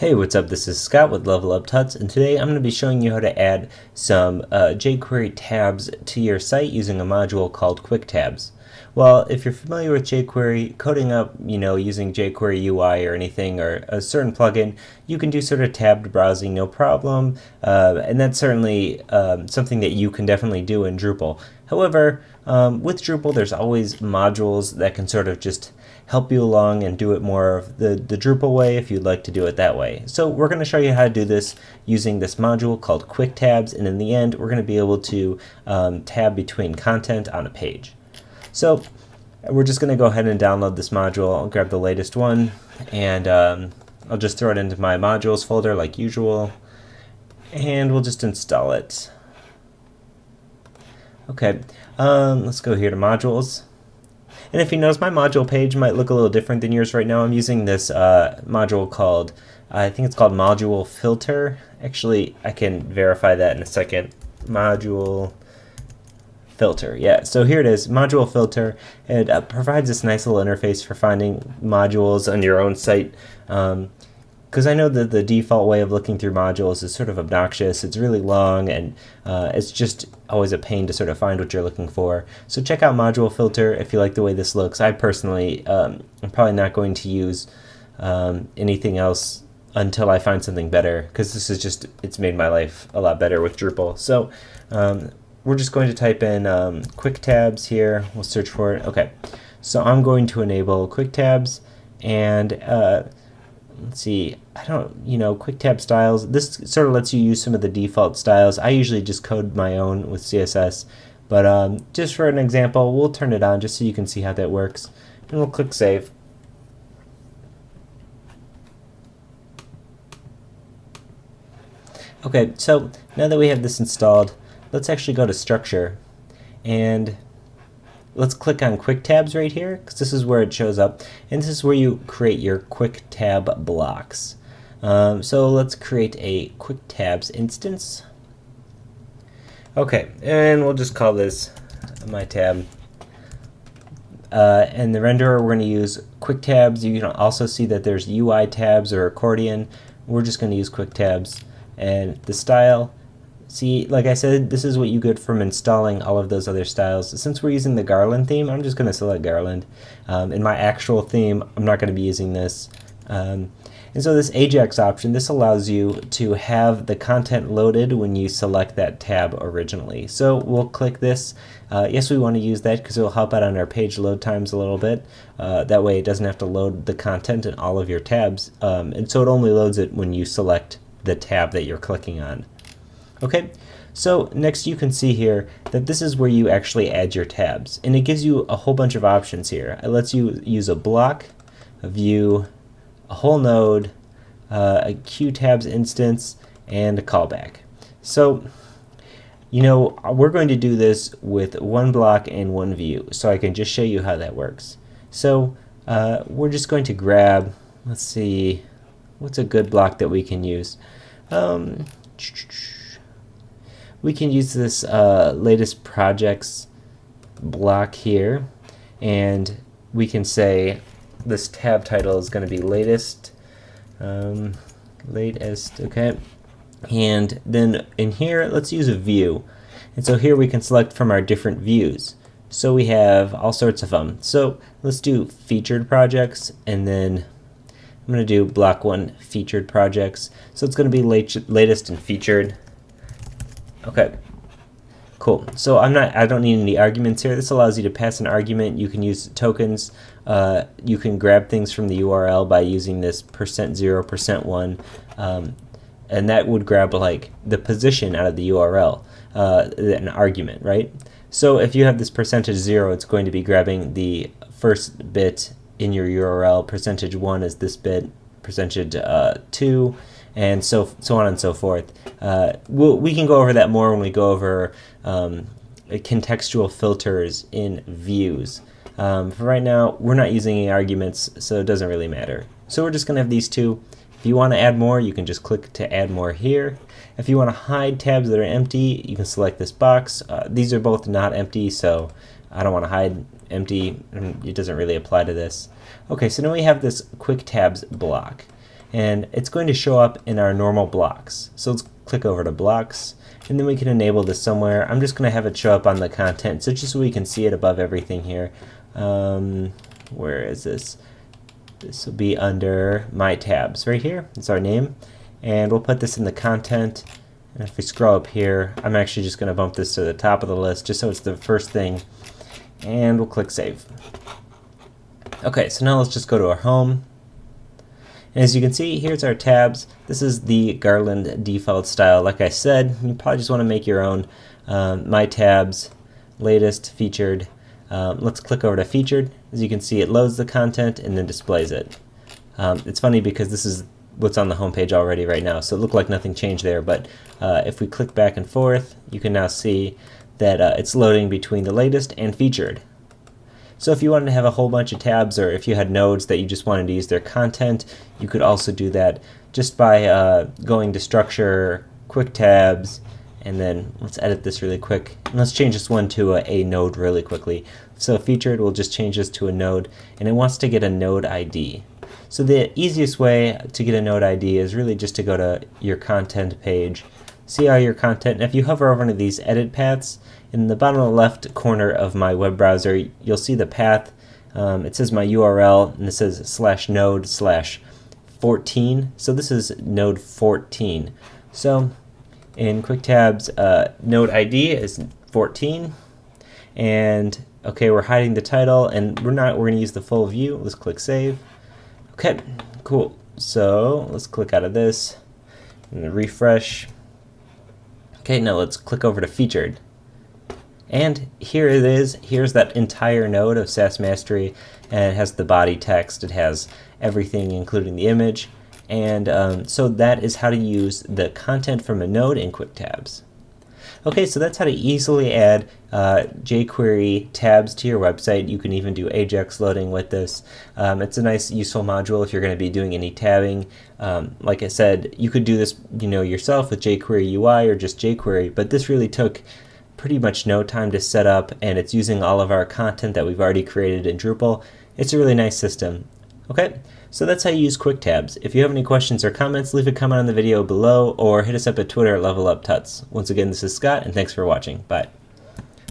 Hey, what's up? This is Scott with Level Up Tuts, and today I'm going to be showing you how to add some jQuery tabs to your site using a module called Quicktabs. Well, if you're familiar with jQuery, coding up, using jQuery UI or anything or a certain plugin, you can do sort of tabbed browsing no problem, and that's certainly something that you can definitely do in Drupal. However, with Drupal, there's always modules that can sort of just help you along and do it more of the Drupal way if you'd like to do it that way. So we're going to show you how to do this using this module called Quicktabs, and in the end we're going to be able to tab between content on a page. So we're just going to go ahead and download this module. I'll grab the latest one and I'll just throw it into my modules folder like usual, and we'll just install it. Okay, let's go here to modules. And if you notice, my module page might look a little different than yours right now. I'm using this module called, I think it's called Module Filter. Actually, I can verify that in a second. Module Filter, yeah. So here it is, Module Filter. It provides this nice little interface for finding modules on your own site. Because I know that the default way of looking through modules is sort of obnoxious. It's really long, and it's just always a pain to sort of find what you're looking for. So check out Module Filter if you like the way this looks. I personally am probably not going to use anything else until I find something better, because this is just, it's made my life a lot better with Drupal. So we're just going to type in Quicktabs here. We'll search for it. Okay, so I'm going to enable Quicktabs, and let's see, Quicktab styles. This sort of lets you use some of the default styles. I usually just code my own with CSS, but just for an example, we'll turn it on just so you can see how that works. And we'll click Save. Okay, so now that we have this installed, let's actually go to Structure, and let's click on Quicktabs right here, because this is where it shows up, and this is where you create your Quicktab blocks. So let's create a Quicktabs instance. Okay, and we'll just call this my tab. And the renderer, we're going to use Quicktabs. You can also see that there's UI tabs or accordion. We're just going to use Quicktabs. And the style, see, like I said, this is what you get from installing all of those other styles. Since we're using the Garland theme, I'm just going to select Garland. In my actual theme, I'm not going to be using this. And so this Ajax option, this allows you to have the content loaded when you select that tab originally. So we'll click this. Yes, we want to use that because it will help out on our page load times a little bit. That way it doesn't have to load the content in all of your tabs. And so it only loads it when you select the tab that you're clicking on. Okay, so next you can see here that this is where you actually add your tabs, and it gives you a whole bunch of options here. It lets you use a block, a view, a whole node, a Quicktabs instance, and a callback. So we're going to do this with one block and one view, so I can just show you how that works. So we're just going to grab, let's see, what's a good block that we can use? We can use this latest projects block here, and we can say this tab title is going to be latest, okay. And then in here, let's use a view. And so here we can select from our different views. So we have all sorts of them. So let's do featured projects, and then I'm going to do block 1 featured projects. So it's going to be latest and featured. Okay, cool. So I don't need any arguments here. This allows you to pass an argument. You can use tokens. You can grab things from the URL by using this %0, %1, and that would grab like the position out of the URL, an argument, right? So if you have this %0, it's going to be grabbing the first bit in your URL. %1 is this bit, %2. And so on and so forth. We can go over that more when we go over contextual filters in views. For right now, we're not using any arguments, so it doesn't really matter. So we're just going to have these two. If you want to add more, you can just click to add more here. If you want to hide tabs that are empty, you can select this box. These are both not empty, so I don't want to hide empty. It doesn't really apply to this. Okay, so now we have this Quicktabs block. and it's going to show up in our normal blocks. So let's click over to blocks, and then we can enable this somewhere. I'm just going to have it show up on the content, so just so we can see it above everything here. Where is this? This will be under My Tabs right here. It's our name, and we'll put this in the content. And if we scroll up here, I'm actually just going to bump this to the top of the list just so it's the first thing, and we'll click Save. Okay, so now let's just go to our home. And as you can see, here's our tabs. This is the Garland default style. Like I said, you probably just want to make your own. My Tabs, latest, featured. Let's click over to featured. As you can see, it loads the content and then displays it. It's funny because this is what's on the home page already right now, so it looked like nothing changed there, but if we click back and forth, you can now see that it's loading between the latest and featured. So if you wanted to have a whole bunch of tabs, or if you had nodes that you just wanted to use their content, you could also do that just by going to structure, Quicktabs, and then let's edit this really quick. And let's change this one to a node really quickly. So featured, we'll just change this to a node, and it wants to get a node ID. So the easiest way to get a node ID is really just to go to your content page, see all your content, and if you hover over one of these edit paths, in the bottom left corner of my web browser, you'll see the path. It says my URL, and it says /node/14. So this is node 14. So in Quicktabs, node ID is 14, and okay, we're hiding the title, and we're going to use the full view. Let's click Save. Okay, cool. So let's click out of this and refresh. Okay, now let's click over to featured. And here it is. Here's that entire node of SaaS Mastery, and it has the body text. It has everything, including the image. And so that is how to use the content from a node in Quicktabs. Okay, so that's how to easily add jQuery tabs to your website. You can even do Ajax loading with this. It's a nice, useful module if you're going to be doing any tabbing. Like I said, you could do this, yourself with jQuery UI or just jQuery, but this really took pretty much no time to set up, and it's using all of our content that we've already created in Drupal. It's a really nice system. Okay, so that's how you use Quicktabs. If you have any questions or comments, leave a comment on the video below, or hit us up at Twitter at LevelUpTuts. Once again, this is Scott, and thanks for watching. Bye.